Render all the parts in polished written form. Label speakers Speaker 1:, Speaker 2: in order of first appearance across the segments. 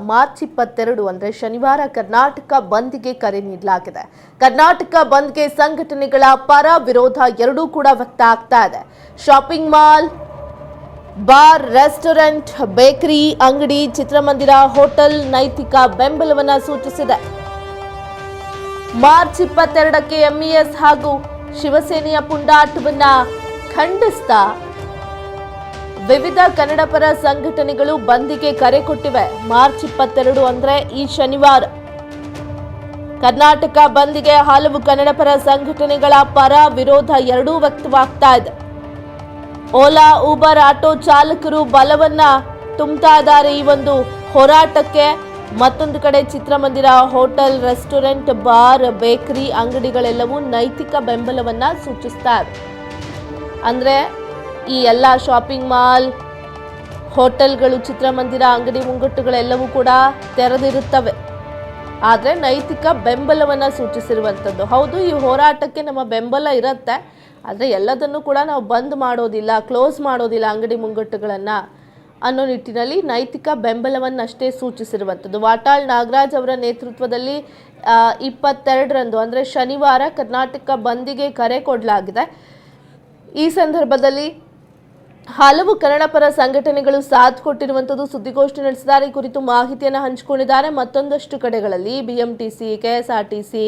Speaker 1: March 22 ಅಂದ್ರೆ ಶನಿವಾರ ಕರ್ನಾಟಕ ಬಂದ್ಗೆ ಕರೆ ನೀಡಲಾಗಿದೆ. ಕರ್ನಾಟಕ ಬಂದ್ಗೆ ಸಂಘಟನೆಗಳ ಪರ ವಿರೋಧ ಎರಡೂ ಕೂಡ ವ್ಯಕ್ತ ಆಗ್ತಾ ಇದೆ. Shopping mall, bar, restaurant, bakery, ಅಂಗಡಿ, ಚಿತ್ರಮಂದಿರ, ಹೋಟೆಲ್ ನೈತಿಕ ಬೆಂಬಲವನ್ನ ಸೂಚಿಸಿದೆ. ಮಾರ್ಚ್ 22ಕ್ಕೆ ಎಂಇಎಸ್ ಹಾಗೂ ಶಿವಸೇನೆಯ ಪುಂಡಾಟವನ್ನ ಖಂಡಿಸ್ತಾ ವಿವಿಧ ಕನ್ನಡಪರ ಸಂಘಟನೆಗಳು ಬಂದ್ಗೆ ಕರೆ ಕೊಟ್ಟಿವೆ. ಮಾರ್ಚ್ 22 ಅಂದ್ರೆ ಈ ಶನಿವಾರ ಕರ್ನಾಟಕ ಬಂದ್ಗೆ ಹಲವು ಕನ್ನಡಪರ ಸಂಘಟನೆಗಳ ಪರ ವಿರೋಧ ಎರಡೂ ವ್ಯಕ್ತವಾಗ್ತಾ ಇದೆ. ಓಲಾ, ಊಬರ್ ಆಟೋ ಚಾಲಕರು ಬಲವನ್ನ ತುಂಬುತ್ತಾ ಇದ್ದಾರೆ ಈ ಒಂದು ಹೋರಾಟಕ್ಕೆ. ಮತ್ತೊಂದು ಕಡೆ ಚಿತ್ರಮಂದಿರ, ಹೋಟೆಲ್, ರೆಸ್ಟೋರೆಂಟ್, ಬಾರ್, ಬೇಕರಿ, ಅಂಗಡಿಗಳೆಲ್ಲವೂ ನೈತಿಕ ಬೆಂಬಲವನ್ನ ಸೂಚಿಸ್ತಾ ಇದೆ. ಅಂದ್ರೆ ಈ ಎಲ್ಲ ಶಾಪಿಂಗ್ ಮಾಲ್, ಹೋಟೆಲ್ಗಳು, ಚಿತ್ರಮಂದಿರ, ಅಂಗಡಿ ಮುಂಗಟ್ಟುಗಳೆಲ್ಲವೂ ಕೂಡ ತೆರೆದಿರುತ್ತವೆ. ಆದರೆ ನೈತಿಕ ಬೆಂಬಲವನ್ನು ಸೂಚಿಸಿರುವಂಥದ್ದು. ಹೌದು, ಈ ಹೋರಾಟಕ್ಕೆ ನಮ್ಮ ಬೆಂಬಲ ಇರುತ್ತೆ, ಆದರೆ ಎಲ್ಲದನ್ನು ಕೂಡ ನಾವು ಬಂದ್ ಮಾಡೋದಿಲ್ಲ, ಕ್ಲೋಸ್ ಮಾಡೋದಿಲ್ಲ ಅಂಗಡಿ ಮುಂಗಟ್ಟುಗಳನ್ನು ಅನ್ನೋ ನಿಟ್ಟಿನಲ್ಲಿ ನೈತಿಕ ಬೆಂಬಲವನ್ನಷ್ಟೇ ಸೂಚಿಸಿರುವಂಥದ್ದು. ವಾಟಾಳ್ ನಾಗರಾಜ್ ಅವರ ನೇತೃತ್ವದಲ್ಲಿ 22ರಂದು ಅಂದರೆ ಶನಿವಾರ ಕರ್ನಾಟಕ ಬಂದ್ಗೆ ಕರೆ ಕೊಡಲಾಗಿದೆ. ಈ ಸಂದರ್ಭದಲ್ಲಿ ಹಲವು ಕನ್ನಡಪರ ಸಂಘಟನೆಗಳು ಸಾಥ್ ಕೊಟ್ಟಿರುವಂಥದ್ದು. ಸುದ್ದಿಗೋಷ್ಠಿ ನಡೆಸಿದ್ದಾರೆ, ಈ ಕುರಿತು ಮಾಹಿತಿಯನ್ನು ಹಂಚಿಕೊಂಡಿದ್ದಾರೆ. ಮತ್ತೊಂದಷ್ಟು ಕಡೆಗಳಲ್ಲಿ ಬಿಎಂಟಿಸಿ, ಕೆಎಸ್ಆರ್ಟಿಸಿ,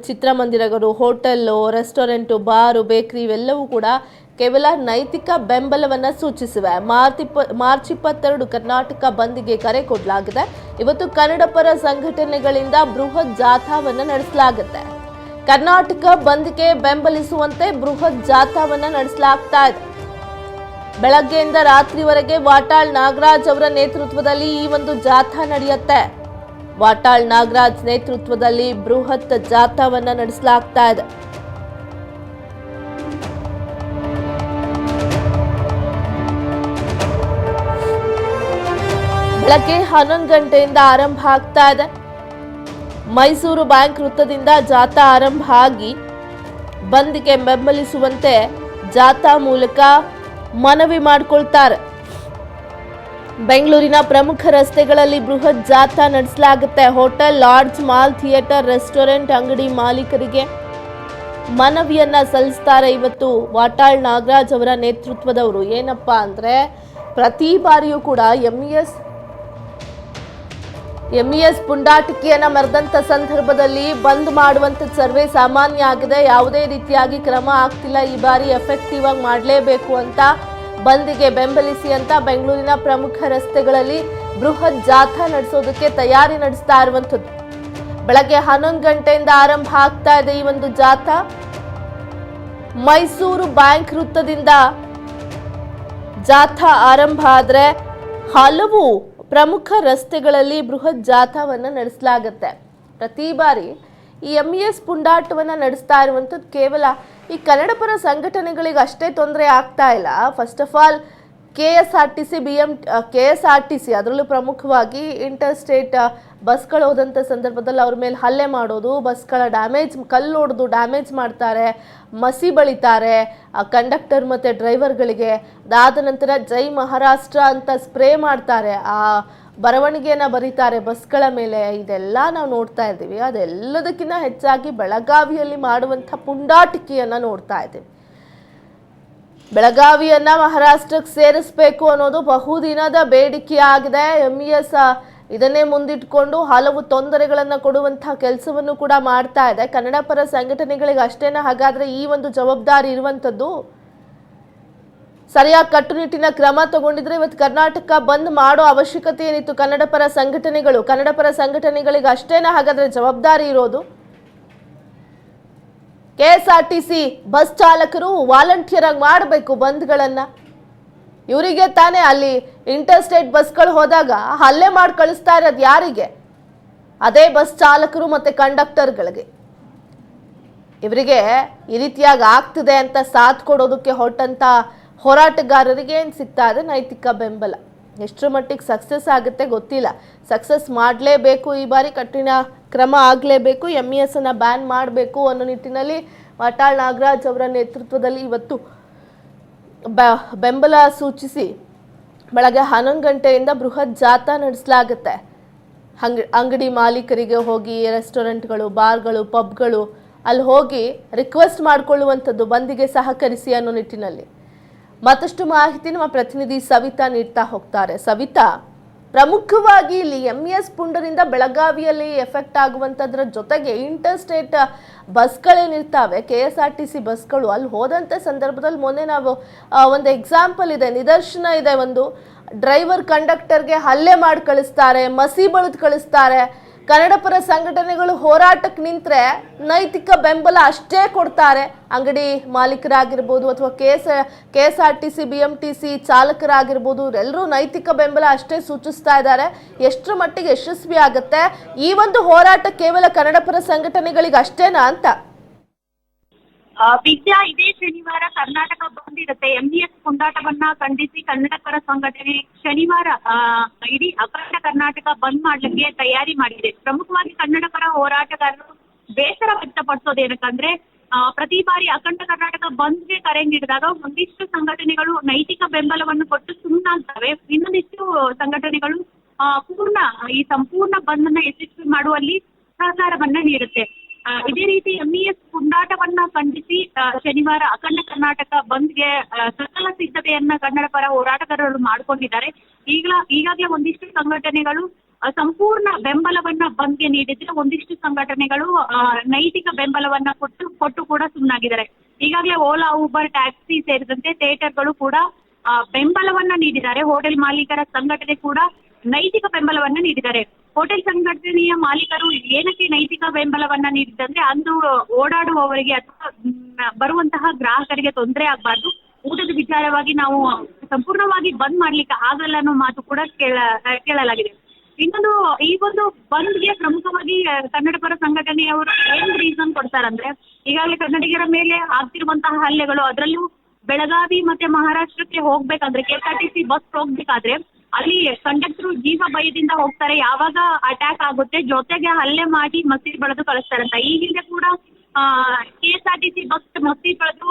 Speaker 1: ಚಿತ್ರಮಂದಿರಗಳು, ಹೋಟೆಲ್ಲು, ರೆಸ್ಟೋರೆಂಟು, ಬಾರು, ಬೇಕರಿ ಇವೆಲ್ಲವೂ ಕೂಡ ಕೇವಲ ನೈತಿಕ ಬೆಂಬಲವನ್ನು ಸೂಚಿಸಿವೆ. ಮಾರ್ಚ್ 22 ಕರ್ನಾಟಕ ಬಂದ್ಗೆ ಕರೆ ಕೊಡಲಾಗಿದೆ. ಇವತ್ತು ಕನ್ನಡಪರ ಸಂಘಟನೆಗಳಿಂದ ಬೃಹತ್ ಜಾಥಾವನ್ನು ನಡೆಸಲಾಗುತ್ತೆ. ಕರ್ನಾಟಕ ಬಂದ್ಗೆ ಬೆಂಬಲಿಸುವಂತೆ ಬೃಹತ್ ಜಾಥಾವನ್ನು ನಡೆಸಲಾಗ್ತಾ ಇದೆ. ಬೆಳಗ್ಗೆಯಿಂದ ರಾತ್ರಿವರೆಗೆ ವಾಟಾಳ್ ನಾಗರಾಜ್ ಅವರ ನೇತೃತ್ವದಲ್ಲಿ ಈ ಒಂದು ಜಾಥಾ ನಡೆಯುತ್ತೆ. ವಾಟಾಳ್ ನಾಗರಾಜ್ ನೇತೃತ್ವದಲ್ಲಿ ಬೃಹತ್ ಜಾಥಾವನ್ನ ನಡೆಸಲಾಗ್ತಾ ಇದೆ. ಬೆಳಗ್ಗೆ 11 ಗಂಟೆಯಿಂದ ಆರಂಭ ಆಗ್ತಾ ಇದೆ. ಮೈಸೂರು ಬ್ಯಾಂಕ್ ವೃತ್ತದಿಂದ ಜಾಥಾ ಆರಂಭ ಆಗಿ ಬಂದ್ಗೆ ಬೆಂಬಲಿಸುವಂತೆ ಜಾಥಾ ಮೂಲಕ ಮನವಿ ಮಾಡಿಕೊಳ್ತಾರೆ. ಬೆಂಗಳೂರಿನ ಪ್ರಮುಖ ರಸ್ತೆಗಳಲ್ಲಿ ಬೃಹತ್ ಜಾಥಾ ನಡೆಸಲಾಗುತ್ತೆ. Hotel, lodge, mall, theatre, restaurant ಅಂಗಡಿ ಮಾಲೀಕರಿಗೆ ಮನವಿಯನ್ನ ಸಲ್ಲಿಸ್ತಾರೆ ಇವತ್ತು ವಾಟಾಳ್ ನಾಗರಾಜ್ ಅವರ ನೇತೃತ್ವದವರು. ಏನಪ್ಪಾ ಅಂದ್ರೆ ಪ್ರತಿ ಬಾರಿಯೂ ಕೂಡ ಎಂಇಎಸ್ ಪುಂಡಾಟಿಕೆಯನ್ನ ಮೆರೆದಂತ ಸಂದರ್ಭದಲ್ಲಿ ಬಂದ್ ಮಾಡುವಂತ ಸರ್ವೇ ಸಾಮಾನ್ಯ ಆಗಿದೆ. ಯಾವುದೇ ರೀತಿಯಾಗಿ ಕ್ರಮ ಆಗ್ತಿಲ್ಲ. ಈ ಬಾರಿ ಎಫೆಕ್ಟಿವ್ ಆಗಿ ಮಾಡಲೇಬೇಕು ಅಂತ ಬಂದ್ಗೆ ಬೆಂಬಲಿಸಿ ಅಂತ ಬೆಂಗಳೂರಿನ ಪ್ರಮುಖ ರಸ್ತೆಗಳಲ್ಲಿ ಬೃಹತ್ ಜಾಥಾ ನಡೆಸೋದಕ್ಕೆ ತಯಾರಿ ನಡೆಸ್ತಾ ಇರುವಂಥದ್ದು. ಬೆಳಗ್ಗೆ 11 ಗಂಟೆಯಿಂದ ಆರಂಭ ಆಗ್ತಾ ಇದೆ ಈ ಒಂದು ಜಾಥಾ. ಮೈಸೂರು ಬ್ಯಾಂಕ್ ವೃತ್ತದಿಂದ ಜಾಥಾ ಆರಂಭ ಆದ್ರೆ ಹಲವು ಪ್ರಮುಖ ರಸ್ತೆಗಳಲ್ಲಿ ಬೃಹತ್ ಜಾಥಾವನ್ನು ನಡೆಸಲಾಗುತ್ತೆ. ಪ್ರತಿ ಬಾರಿ ಈ ಎಂಇಎಸ್ ಪುಂಡಾಟವನ್ನು ನಡೆಸ್ತಾ ಇರುವಂಥದ್ದು ಕೇವಲ ಈ ಕನ್ನಡಪರ ಸಂಘಟನೆಗಳಿಗೆ ಅಷ್ಟೇ ತೊಂದರೆ ಆಗ್ತಾ ಇಲ್ಲ. ಫಸ್ಟ್ ಆಫ್ ಆಲ್ ಕೆಎಸ್ಆರ್ಟಿಸಿ ಅದರಲ್ಲೂ ಪ್ರಮುಖವಾಗಿ ಇಂಟರ್ ಸ್ಟೇಟ್ ಬಸ್ಗಳು ಹೋದಂಥ ಸಂದರ್ಭದಲ್ಲಿ ಅವ್ರ ಮೇಲೆ ಹಲ್ಲೆ ಮಾಡೋದು, ಬಸ್ಗಳ ಕಲ್ಲು ಹೊಡೆದು ಡ್ಯಾಮೇಜ್ ಮಾಡ್ತಾರೆ, ಮಸಿ ಬಳಿತಾರೆ ಕಂಡಕ್ಟರ್ ಮತ್ತು ಡ್ರೈವರ್ಗಳಿಗೆ. ಅದಾದ ನಂತರ ಜೈ ಮಹಾರಾಷ್ಟ್ರ ಅಂತ ಸ್ಪ್ರೇ ಮಾಡ್ತಾರೆ, ಆ ಬರವಣಿಗೆಯನ್ನು ಬರೀತಾರೆ ಬಸ್ಗಳ ಮೇಲೆ. ಇದೆಲ್ಲ ನಾವು ನೋಡ್ತಾ ಇದ್ದೀವಿ. ಅದೆಲ್ಲದಕ್ಕಿಂತ ಹೆಚ್ಚಾಗಿ ಬೆಳಗಾವಿಯಲ್ಲಿ ಮಾಡುವಂಥ ಪುಂಡಾಟಿಕೆಯನ್ನು ನೋಡ್ತಾ ಇದ್ದೀವಿ. ಬೆಳಗಾವಿಯನ್ನ ಮಹಾರಾಷ್ಟ್ರಕ್ಕೆ ಸೇರಿಸಬೇಕು ಅನ್ನೋದು ಬಹುದಿನದ ಬೇಡಿಕೆಯಾಗಿದೆ. ಎಂಇಎಸ್ ಇದನ್ನೇ ಮುಂದಿಟ್ಕೊಂಡು ಹಲವು ತೊಂದರೆಗಳನ್ನು ಕೊಡುವಂತಹ ಕೆಲಸವನ್ನು ಕೂಡ ಮಾಡ್ತಾ ಇದೆ. ಕನ್ನಡಪರ ಸಂಘಟನೆಗಳಿಗೆ ಅಷ್ಟೇನ ಹಾಗಾದ್ರೆ ಈ ಒಂದು ಜವಾಬ್ದಾರಿ ಇರುವಂಥದ್ದು? ಸರಿಯಾಗಿ ಕಟ್ಟುನಿಟ್ಟಿನ ಕ್ರಮ ತಗೊಂಡಿದ್ರೆ ಇವತ್ತು ಕರ್ನಾಟಕ ಬಂದ್ ಮಾಡೋ ಅವಶ್ಯಕತೆ ಏನಿತ್ತು? ಕನ್ನಡಪರ ಸಂಘಟನೆಗಳಿಗೆ ಅಷ್ಟೇನ ಹಾಗಾದ್ರೆ ಜವಾಬ್ದಾರಿ ಇರೋದು? ಕೆಎಸ್ಆರ್ಟಿಸಿ ಬಸ್ ಚಾಲಕರು ವಾಲಂಟಿಯರ್ ಆಗಿ ಮಾಡಬೇಕು ಬಂದ್ಗಳನ್ನ. ಇವರಿಗೆ ತಾನೇ ಅಲ್ಲಿ ಇಂಟರ್ ಸ್ಟೇಟ್ ಬಸ್ಗಳು ಹೋದಾಗ ಹಲ್ಲೆ ಮಾಡಿ ಕಳಿಸ್ತಾ ಇರೋದು ಯಾರಿಗೆ? ಅದೇ ಬಸ್ ಚಾಲಕರು ಮತ್ತೆ ಕಂಡಕ್ಟರ್ಗಳಿಗೆ. ಇವರಿಗೆ ಈ ರೀತಿಯಾಗಿ ಆಗ್ತಿದೆ ಅಂತ ಸಾಥ್ ಕೊಡೋದಕ್ಕೆ ಹೊರಟಂತ ಹೋರಾಟಗಾರರಿಗೆ ಏನು ಸಿಗ್ತಾ ಇದೆ? ನೈತಿಕ ಬೆಂಬಲ. ಎಷ್ಟರ ಮಟ್ಟಿಗೆ ಸಕ್ಸಸ್ ಆಗುತ್ತೆ ಗೊತ್ತಿಲ್ಲ. ಸಕ್ಸಸ್ ಮಾಡಲೇಬೇಕು, ಈ ಬಾರಿ ಕಠಿಣ ಕ್ರಮ ಆಗಲೇಬೇಕು, ಎಂಇಎಸ್ ಅನ್ನು ಬ್ಯಾನ್ ಮಾಡಬೇಕು ಅನ್ನೋ ನಿಟ್ಟಿನಲ್ಲಿ ವಾಟಾಳ್ ನಾಗರಾಜ್ ಅವರ ನೇತೃತ್ವದಲ್ಲಿ ಇವತ್ತು ಬೆಂಬಲ ಸೂಚಿಸಿ ಬೆಳಗ್ಗೆ 11 ಗಂಟೆಯಿಂದ ಬೃಹತ್ ಜಾಥಾ ನಡೆಸಲಾಗುತ್ತೆ. ಅಂಗಡಿ ಮಾಲೀಕರಿಗೆ ಹೋಗಿ ರೆಸ್ಟೋರೆಂಟ್ಗಳು, ಬಾರ್ಗಳು, ಪಬ್ಗಳು ಅಲ್ಲಿ ಹೋಗಿ ರಿಕ್ವೆಸ್ಟ್ ಮಾಡಿಕೊಳ್ಳುವಂಥದ್ದು ಬಂದಿಗೆ ಸಹಕರಿಸಿ ಅನ್ನೋ ನಿಟ್ಟಿನಲ್ಲಿ ಮತ್ತಷ್ಟು ಮಾಹಿತಿ ನಮ್ಮ ಪ್ರತಿನಿಧಿ ಸವಿತಾ ನೀಡ್ತಾ ಹೋಗ್ತಾರೆ. ಸವಿತಾ, ಪ್ರಮುಖವಾಗಿ ಇಲ್ಲಿ ಎಂಇಎಸ್ ಪುಂಡರಿಂದ ಬೆಳಗಾವಿಯಲ್ಲಿ ಎಫೆಕ್ಟ್ ಆಗುವಂಥದ್ರ ಜೊತೆಗೆ ಇಂಟರ್ ಸ್ಟೇಟ್ ಬಸ್ಗಳೇನಿರ್ತಾವೆ, KSRTC ಬಸ್ಗಳು, ಅಲ್ಲಿ ಹೋದಂಥ ಸಂದರ್ಭದಲ್ಲಿ ಮೊನ್ನೆ ನಾವು ಒಂದು ಎಕ್ಸಾಂಪಲ್ ಇದೆ, ನಿದರ್ಶನ ಇದೆ. ಒಂದು ಡ್ರೈವರ್ ಕಂಡಕ್ಟರ್ಗೆ ಹಲ್ಲೆ ಮಾಡಿ ಕಳಿಸ್ತಾರೆ, ಮಸಿ ಬಳಿದು ಕಳಿಸ್ತಾರೆ. ಕನ್ನಡ ಪರ ಸಂಘಟನೆಗಳು ಹೋರಾಟಕ್ಕೆ ನಿಂತರೆ ನೈತಿಕ ಬೆಂಬಲ ಅಷ್ಟೇ ಕೊಡ್ತಾರೆ. ಅಂಗಡಿ ಮಾಲೀಕರಾಗಿರ್ಬೋದು ಅಥವಾ KSRTC BMTC ಚಾಲಕರಾಗಿರ್ಬೋದು, ಎಲ್ಲರೂ ನೈತಿಕ ಬೆಂಬಲ ಅಷ್ಟೇ ಸೂಚಿಸ್ತಾ ಇದ್ದಾರೆ. ಎಷ್ಟರ ಮಟ್ಟಿಗೆ ಯಶಸ್ವಿ ಆಗುತ್ತೆ ಈ ಒಂದು ಹೋರಾಟ ಕೇವಲ ಕನ್ನಡ ಪರ ಸಂಘಟನೆಗಳಿಗೆ ಅಷ್ಟೇನಾ ಅಂತ?
Speaker 2: ವಿದ್ಯಾ, ಇದೇ ಶನಿವಾರ ಕರ್ನಾಟಕ ಬಂದ್ ಇರುತ್ತೆ. ಎಂಇಎಸ್ ಪುಂಡಾಟವನ್ನ ಖಂಡಿಸಿ ಕನ್ನಡ ಪರ ಸಂಘಟನೆ ಶನಿವಾರ ಇಡೀ ಅಖಂಡ ಕರ್ನಾಟಕ ಬಂದ್ ಮಾಡ್ಲಿಕ್ಕೆ ತಯಾರಿ ಮಾಡಿದೆ. ಪ್ರಮುಖವಾಗಿ ಕನ್ನಡ ಪರ ಹೋರಾಟಗಾರರು ಬೇಸರ ವ್ಯಕ್ತಪಡಿಸೋದು ಏನಕ್ಕಂದ್ರೆ, ಪ್ರತಿ ಬಾರಿ ಅಖಂಡ ಕರ್ನಾಟಕ ಬಂದ್ಗೆ ಕರೆ ನೀಡಿದಾಗ ಒಂದಿಷ್ಟು ಸಂಘಟನೆಗಳು ನೈತಿಕ ಬೆಂಬಲವನ್ನು ಕೊಟ್ಟು ಸುಮ್ಮನಾಗ್ತವೆ, ಇನ್ನೊಂದಿಷ್ಟು ಸಂಘಟನೆಗಳು ಈ ಸಂಪೂರ್ಣ ಬಂದ್ ಅನ್ನ ಯಶಸ್ವಿ ಮಾಡುವಲ್ಲಿ ಸಹಕಾರವನ್ನ ನೀಡುತ್ತೆ. ಇದೇ ರೀತಿ ಎಂಇಎಸ್ ಪುಂಡಾಟವನ್ನ ಖಂಡಿಸಿ ಶನಿವಾರ ಅಖಂಡ ಕರ್ನಾಟಕ ಬಂದ್ಗೆ ಸಕಲ ಸಿದ್ಧತೆಯನ್ನ ಕನ್ನಡ ಪರ ಹೋರಾಟಗಾರರು ಮಾಡ್ಕೊಂಡಿದ್ದಾರೆ. ಈಗಾಗಲೇ ಒಂದಿಷ್ಟು ಸಂಘಟನೆಗಳು ಸಂಪೂರ್ಣ ಬೆಂಬಲವನ್ನ ಬಂದ್ಗೆ ನೀಡಿದ್ರೆ, ಒಂದಿಷ್ಟು ಸಂಘಟನೆಗಳು ನೈತಿಕ ಬೆಂಬಲವನ್ನ ಕೊಟ್ಟು ಕೂಡ ಸುಮ್ಮನಾಗಿದ್ದಾರೆ. ಈಗಾಗಲೇ ಓಲಾ, ಊಬರ್, ಟ್ಯಾಕ್ಸಿ ಸೇರಿದಂತೆ ಥಿಯೇಟರ್ಗಳು ಕೂಡ ಬೆಂಬಲವನ್ನ ನೀಡಿದ್ದಾರೆ. ಹೋಟೆಲ್ ಮಾಲೀಕರ ಸಂಘಟನೆ ಕೂಡ ನೈತಿಕ ಬೆಂಬಲವನ್ನ ನೀಡಿದ್ದಾರೆ. ಹೋಟೆಲ್ ಸಂಘಟನೆಯ ಮಾಲೀಕರು ಏನಕ್ಕೆ ನೈತಿಕ ಬೆಂಬಲವನ್ನ ನೀಡಿದಂದ್ರೆ, ಅಂದು ಓಡಾಡುವವರಿಗೆ ಅಥವಾ ಬರುವಂತಹ ಗ್ರಾಹಕರಿಗೆ ತೊಂದರೆ ಆಗಬಾರ್ದು, ಊಟದ ವಿಚಾರವಾಗಿ ನಾವು ಸಂಪೂರ್ಣವಾಗಿ ಬಂದ್ ಮಾಡ್ಲಿಕ್ಕೆ ಆಗಲ್ಲ ಅನ್ನೋ ಮಾತು ಕೂಡ ಕೇಳಲಾಗಿದೆ. ಇನ್ನೊಂದು, ಈ ಒಂದು ಬಂದ್ಗೆ ಪ್ರಮುಖವಾಗಿ ಕನ್ನಡ ಪರ ಸಂಘಟನೆಯವರು ಏನ್ ರೀಸನ್ ಕೊಡ್ತಾರಂದ್ರೆ, ಈಗಾಗಲೇ ಕನ್ನಡಿಗರ ಮೇಲೆ ಆಗ್ತಿರುವಂತಹ ಹಲ್ಲೆಗಳು, ಅದರಲ್ಲೂ ಬೆಳಗಾವಿ ಮತ್ತೆ ಮಹಾರಾಷ್ಟ್ರಕ್ಕೆ ಹೋಗ್ಬೇಕಾದ್ರೆ KSRTC ಬಸ್ ಹೋಗ್ಬೇಕಾದ್ರೆ ಅಲ್ಲಿ ಕಂಡಕ್ಟರ್ ಜೀವ ಭಯದಿಂದ ಹೋಗ್ತಾರೆ. ಯಾವಾಗ ಅಟ್ಯಾಕ್ ಆಗುತ್ತೆ ಜೊತೆಗೆ ಹಲ್ಲೆ ಮಾಡಿ ಮಸೀದ್ ಬಳಿದು ಕಳಿಸ್ತಾರಂತ. ಈ ಹಿಂದೆ ಕೂಡ KSRTC ಬಸ್ ಮಸೀದ್ ಬಳಿದು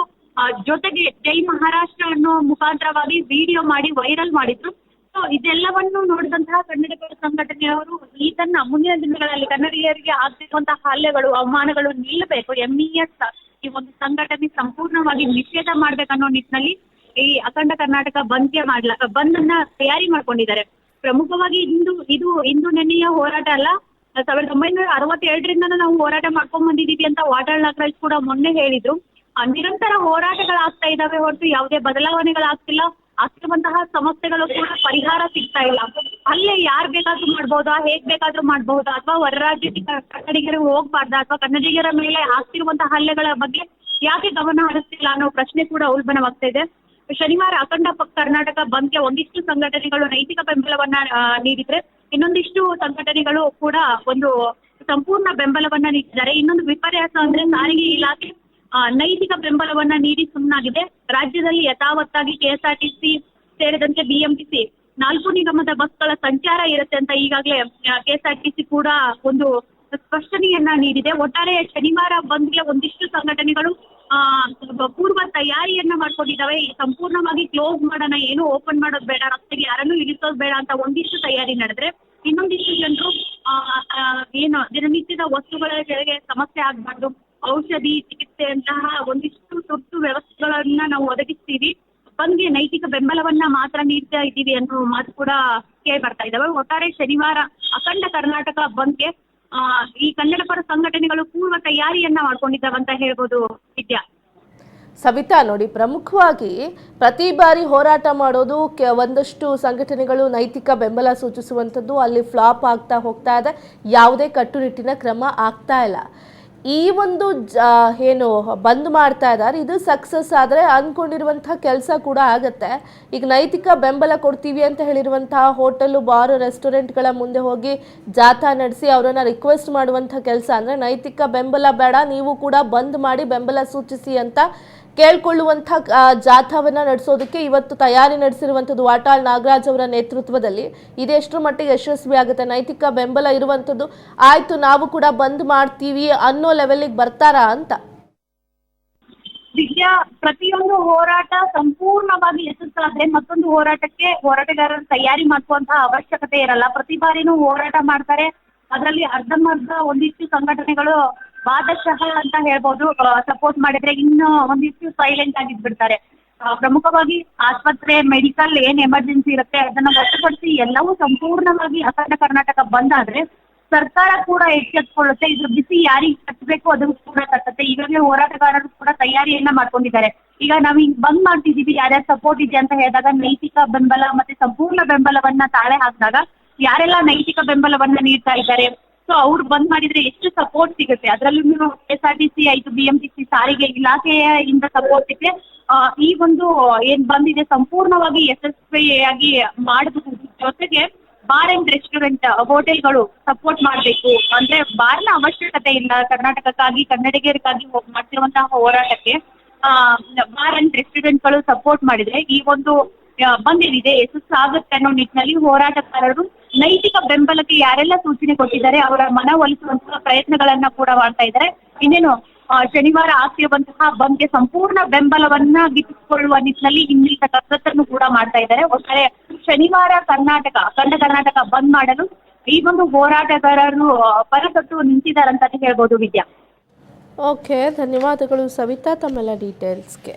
Speaker 2: ಜೊತೆಗೆ ಜೈ ಮಹಾರಾಷ್ಟ್ರ ಅನ್ನೋ ಮುಖಾಂತರವಾಗಿ ವಿಡಿಯೋ ಮಾಡಿ ವೈರಲ್ ಮಾಡಿದ್ರು. ಸೊ ಇದೆಲ್ಲವನ್ನು ನೋಡಿದಂತಹ ಕನ್ನಡ ಪರ ಸಂಘಟನೆಯವರು ಮುಂದಿನ ದಿನಗಳಲ್ಲಿ ಕನ್ನಡಿಗರಿಗೆ ಆಗ್ತಿರುವಂತಹ ಹಲ್ಲೆಗಳು, ಅವಮಾನಗಳು ನಿಲ್ಲಬೇಕು, ಎಂಇಎಸ್ ಈ ಒಂದು ಸಂಘಟನೆ ಸಂಪೂರ್ಣವಾಗಿ ನಿಷೇಧ ಮಾಡ್ಬೇಕನ್ನೋ ನಿಟ್ಟಿನಲ್ಲಿ ಈ ಅಖಂಡ ಕರ್ನಾಟಕ ಬಂದ್ ಅನ್ನ ತಯಾರಿ ಮಾಡ್ಕೊಂಡಿದ್ದಾರೆ. ಪ್ರಮುಖವಾಗಿ ಇಂದು ನೆನೆಯ ಹೋರಾಟ ಅಲ್ಲ, 1967ರಿಂದ ನಾವು ಹೋರಾಟ ಮಾಡ್ಕೊಂಡ್ ಬಂದಿದೀವಿ ಅಂತ ವಾಟಾಳ್ ನಾಗರಾಜ್ ಕೂಡ ಮೊನ್ನೆ ಹೇಳಿದ್ರು. ನಿರಂತರ ಹೋರಾಟಗಳಾಗ್ತಾ ಇದಾವೆ ಹೊರತು ಯಾವುದೇ ಬದಲಾವಣೆಗಳಾಗ್ತಿಲ್ಲ. ಆಗ್ತಿರುವಂತಹ ಸಮಸ್ಯೆಗಳು ಕೂಡ ಪರಿಹಾರ ಸಿಗ್ತಾ ಇಲ್ಲ. ಅಲ್ಲೇ ಯಾರ್ ಬೇಕಾದ್ರೂ ಮಾಡ್ಬಹುದಾ, ಹೇಗ್ ಬೇಕಾದ್ರೂ ಮಾಡಬಹುದಾ, ಅಥವಾ ಹೊರ ರಾಜ್ಯಕ್ಕೆ ಕನ್ನಡಿಗರು ಹೋಗ್ಬಾರ್ದಾ, ಅಥವಾ ಕನ್ನಡಿಗರ ಮೇಲೆ ಆಗ್ತಿರುವಂತಹ ಹಲ್ಲೆಗಳ ಬಗ್ಗೆ ಯಾಕೆ ಗಮನ ಹರಿಸ್ತಿಲ್ಲ ಅನ್ನೋ ಪ್ರಶ್ನೆ ಕೂಡ ಉಲ್ಬಣವಾಗ್ತಾ ಇದೆ. ಶನಿವಾರ ಅಖಂಡ ಕರ್ನಾಟಕ ಬಂದ್ಗೆ ಒಂದಿಷ್ಟು ಸಂಘಟನೆಗಳು ನೈತಿಕ ಬೆಂಬಲವನ್ನ ನೀಡಿದ್ರೆ, ಇನ್ನೊಂದಿಷ್ಟು ಸಂಘಟನೆಗಳು ಕೂಡ ಒಂದು ಸಂಪೂರ್ಣ ಬೆಂಬಲವನ್ನ ನೀಡಿದ್ದಾರೆ. ಇನ್ನೊಂದು ವಿಪರ್ಯಾಸ ಅಂದ್ರೆ, ಸಾರಿಗೆ ಇಲಾಖೆ ನೈತಿಕ ಬೆಂಬಲವನ್ನ ನೀಡಿ ಸುಮ್ಮನಾಗಿದೆ. ರಾಜ್ಯದಲ್ಲಿ ಯಥಾವತ್ತಾಗಿ KSRTC ಸೇರಿದಂತೆ BMTC 4 ನಿಗಮದ ಬಸ್ಗಳ ಸಂಚಾರ ಇರುತ್ತೆ ಅಂತ ಈಗಾಗಲೇ KSRTC ಕೂಡ ಒಂದು ಸ್ಪಷ್ಟನೆಯನ್ನ ನೀಡಿದೆ. ಒಟ್ಟಾರೆ ಶನಿವಾರ ಬಂದ್ಗೆ ಒಂದಿಷ್ಟು ಸಂಘಟನೆಗಳು ಪೂರ್ವ ತಯಾರಿಯನ್ನ ಮಾಡ್ಕೊಂಡಿದ್ದಾವೆ. ಸಂಪೂರ್ಣವಾಗಿ ಕ್ಲೋಸ್ ಮಾಡೋಣ, ಏನು ಓಪನ್ ಮಾಡೋದು ಬೇಡ, ರಸ್ತೆಗೆ ಯಾರನ್ನು ಇಳಿಸೋದು ಬೇಡ ಅಂತ ಒಂದಿಷ್ಟು ತಯಾರಿ ನಡೆದ್ರೆ, ಇನ್ನೊಂದಿಷ್ಟು ಜನರು ಏನು ದಿನನಿತ್ಯದ ವಸ್ತುಗಳ ಜೊತೆಗೆ ಸಮಸ್ಯೆ ಆಗ್ಬಾರ್ದು, ಔಷಧಿ, ಚಿಕಿತ್ಸೆ ಅಂತಹ ಒಂದಿಷ್ಟು ತುರ್ತು ವ್ಯವಸ್ಥೆಗಳನ್ನ ನಾವು ಒದಗಿಸ್ತೀವಿ, ಬಂದ್ಗೆ ನೈತಿಕ ಬೆಂಬಲವನ್ನ ಮಾತ್ರ ನೀಡ್ತಾ ಇದ್ದೀವಿ ಅನ್ನೋ ಮಾತು ಕೂಡ ಕೇಳಿ ಬರ್ತಾ ಇದ್ದಾವೆ. ಒಟ್ಟಾರೆ ಶನಿವಾರ ಅಖಂಡ ಕರ್ನಾಟಕ ಬಂದ್ಗೆ ಈ ಕನ್ನಡ ಪರ ಸಂಘಟನೆಗಳು ಪೂರ್ವ ತಯಾರಿಯನ್ನ ಮಾಡ್ಕೊಂಡಿದ್ದಾವಂತ ಹೇಳ್ಬೋದು ವಿದ್ಯಾ.
Speaker 1: ಸವಿತಾ, ನೋಡಿ, ಪ್ರಮುಖವಾಗಿ ಪ್ರತಿ ಬಾರಿ ಹೋರಾಟ ಮಾಡೋದು ಒಂದಷ್ಟು ಸಂಘಟನೆಗಳು ನೈತಿಕ ಬೆಂಬಲ ಸೂಚಿಸುವಂಥದ್ದು ಅಲ್ಲಿ ಫ್ಲಾಪ್ ಆಗ್ತಾ ಹೋಗ್ತಾ ಇದೆ, ಯಾವುದೇ ಕಟ್ಟುನಿಟ್ಟಿನ ಕ್ರಮ ಆಗ್ತಾ ಇಲ್ಲ. ಈ ಒಂದು ಏನು ಬಂದ್ ಮಾಡ್ತಾ ಇದ್ದಾರೆ, ಇದು ಸಕ್ಸಸ್ ಆದರೆ ಅಂದ್ಕೊಂಡಿರುವಂಥ ಕೆಲಸ ಕೂಡ ಆಗುತ್ತೆ. ಈಗ ನೈತಿಕ ಬೆಂಬಲ ಕೊಡ್ತೀವಿ ಅಂತ ಹೇಳಿರುವಂತಹ ಹೋಟೆಲು, ಬಾರ್, ರೆಸ್ಟೋರೆಂಟ್ಗಳ ಮುಂದೆ ಹೋಗಿ ಜಾಥಾ ನಡೆಸಿ ಅವರನ್ನು ರಿಕ್ವೆಸ್ಟ್ ಮಾಡುವಂಥ ಕೆಲಸ ಅಂದರೆ ನೈತಿಕ ಬೆಂಬಲ ಬೇಡ, ನೀವು ಕೂಡ ಬಂದ್ ಮಾಡಿ ಬೆಂಬಲ ಸೂಚಿಸಿ ಅಂತ ಕೇಳ್ಕೊಳ್ಳುವಂಥ ಜಾಥಾವನ್ನು ನಡೆಸೋದಕ್ಕೆ ಇವತ್ತು ತಯಾರಿ ನಡೆಸಿರುವಂಥದ್ದು ವಾಟಾಳ್ ನಾಗರಾಜ್ ಅವರ ನೇತೃತ್ವದಲ್ಲಿ. ಇದೆಷ್ಟರ ಮಟ್ಟಿಗೆ ಯಶಸ್ವಿ ಆಗುತ್ತೆ? ನೈತಿಕ ಬೆಂಬಲ ಇರುವಂಥದ್ದು ಆಯಿತು ನಾವು ಕೂಡ ಬಂದ್ ಮಾಡ್ತೀವಿ ಅನ್ನೋ ಲೆವೆಲಿಗೆ ಬರ್ತಾರಾ ಅಂತ?
Speaker 2: ದಿವ್ಯಾ, ಪ್ರತಿಯೊಂದು ಹೋರಾಟ ಸಂಪೂರ್ಣವಾಗಿ ಯಶಸ್ಸಾದ್ರೆ ಮತ್ತೊಂದು ಹೋರಾಟಗಾರರು ತಯಾರಿ ಮಾಡುವಂತಹ ಅವಶ್ಯಕತೆ ಇರಲ್ಲ. ಪ್ರತಿ ಬಾರಿನೂ ಹೋರಾಟ ಮಾಡ್ತಾರೆ. ಅದರಲ್ಲಿ ಅರ್ಧಂಬರ್ಧ ಒಂದಿಷ್ಟು ಸಂಘಟನೆಗಳು ಭಾಗಶಃ ಅಂತ ಹೇಳ್ಬೋದು ಸಪೋರ್ಟ್ ಮಾಡಿದ್ರೆ, ಇನ್ನು ಒಂದಿಷ್ಟು ಸೈಲೆಂಟ್ ಆಗಿದ್ಬಿಡ್ತಾರೆ. ಪ್ರಮುಖವಾಗಿ ಆಸ್ಪತ್ರೆ, ಮೆಡಿಕಲ್ ಏನ್ ಎಮರ್ಜೆನ್ಸಿ ಇರುತ್ತೆ ಅದನ್ನ ಹೊರತುಪಡಿಸಿ ಎಲ್ಲವೂ ಸಂಪೂರ್ಣವಾಗಿ ಅಖಂಡ ಕರ್ನಾಟಕ ಬಂದ್ ಆದ್ರೆ ಸರ್ಕಾರ ಕೂಡ ಎಚ್ಚೆತ್ಕೊಳ್ಳುತ್ತೆ. ಇದ್ರ ಬಿಸಿ ಯಾರಿಗೆ ಕಟ್ಟಬೇಕು ಅದನ್ನು ಕೂಡ ಕಟ್ಟುತ್ತೆ. ಈಗಾಗಲೇ ಹೋರಾಟಗಾರರು ಕೂಡ ತಯಾರಿಯನ್ನ ಮಾಡ್ಕೊಂಡಿದ್ದಾರೆ. ಈಗ ನಾವು ಹಿಂಗ್ ಬಂದ್ ಮಾಡ್ತಿದೀವಿ, ಯಾರ್ಯಾರು ಸಪೋರ್ಟ್ ಇದೆ ಅಂತ ಹೇಳಿದಾಗ ನೈತಿಕ ಬೆಂಬಲ ಮತ್ತೆ ಸಂಪೂರ್ಣ ಬೆಂಬಲವನ್ನ ತಾಳೆ ಹಾಕಿದಾಗ ಯಾರೆಲ್ಲ ನೈತಿಕ ಬೆಂಬಲವನ್ನ ನೀಡ್ತಾ ಇದ್ದಾರೆ, ಸೊ ಅವ್ರು ಬಂದ್ ಮಾಡಿದ್ರೆ ಎಷ್ಟು ಸಪೋರ್ಟ್ ಸಿಗುತ್ತೆ. ಅದರಲ್ಲೂ KSRTC ಆಯ್ತು, BMTC ಸಾರಿಗೆ ಇಲಾಖೆಯಿಂದ ಸಪೋರ್ಟ್ ಇದೆ. ಈ ಒಂದು ಏನ್ ಬಂದಿದೆ ಸಂಪೂರ್ಣವಾಗಿ ಯಶಸ್ವಿಯಾಗಿ ಮಾಡಬಹುದು. ಜೊತೆಗೆ ಬಾರ್ ಅಂಡ್ ರೆಸ್ಟೋರೆಂಟ್, ಹೋಟೆಲ್ಗಳು ಸಪೋರ್ಟ್ ಮಾಡಬೇಕು. ಅಂದ್ರೆ ಬಾರ್ನ ಅವಶ್ಯಕತೆ ಇಲ್ಲ, ಕರ್ನಾಟಕಕ್ಕಾಗಿ ಕನ್ನಡಿಗರಿಗಾಗಿ ಮಾಡ್ತಿರುವಂತಹ ಹೋರಾಟಕ್ಕೆ ಬಾರ್ ಅಂಡ್ ರೆಸ್ಟೋರೆಂಟ್ಗಳು ಸಪೋರ್ಟ್ ಮಾಡಿದ್ರೆ ಈ ಒಂದು ಬಂದೇನಿದೆ ಯಶಸ್ಸಾಗುತ್ತೆ ಅನ್ನೋ ನಿಟ್ಟಿನಲ್ಲಿ ಹೋರಾಟಗಾರರು ನೈತಿಕ ಬೆಂಬಲಕ್ಕೆ ಯಾರೆಲ್ಲ ಸೂಚನೆ ಕೊಟ್ಟಿದ್ದಾರೆ ಅವರ ಮನವೊಲಿಸುವಂತಹ ಪ್ರಯತ್ನಗಳನ್ನ ಕೂಡ ಮಾಡ್ತಾ ಇದ್ದಾರೆ. ಇನ್ನೇನು ಶನಿವಾರ ಆಗ್ತಿರುವಂತಹ ಬಂದ್ಗೆ ಸಂಪೂರ್ಣ ಬೆಂಬಲವನ್ನ ಗಿಟ್ಟಿಸಿಕೊಳ್ಳುವ ನಿಟ್ಟಿನಲ್ಲಿ ಇನ್ನಿತ ಕಸರತ್ತನ್ನು ಕೂಡ ಮಾಡ್ತಾ ಇದ್ದಾರೆ. ಒಟ್ಟಾರೆ ಶನಿವಾರ ಅಖಂಡ ಕರ್ನಾಟಕ ಬಂದ್ ಮಾಡಲು ಈ ಒಂದು ಹೋರಾಟಗಾರರು ಪರತೊಟ್ಟು ನಿಂತಿದ್ದಾರೆ ಅಂತಾನೆ ಹೇಳ್ಬೋದು. ವಿದ್ಯಾ,
Speaker 1: ಓಕೆ, ಧನ್ಯವಾದಗಳು ಸವಿತಾ ತಮ್ಮೆಲ್ಲ ಡೀಟೇಲ್ಸ್ಗೆ.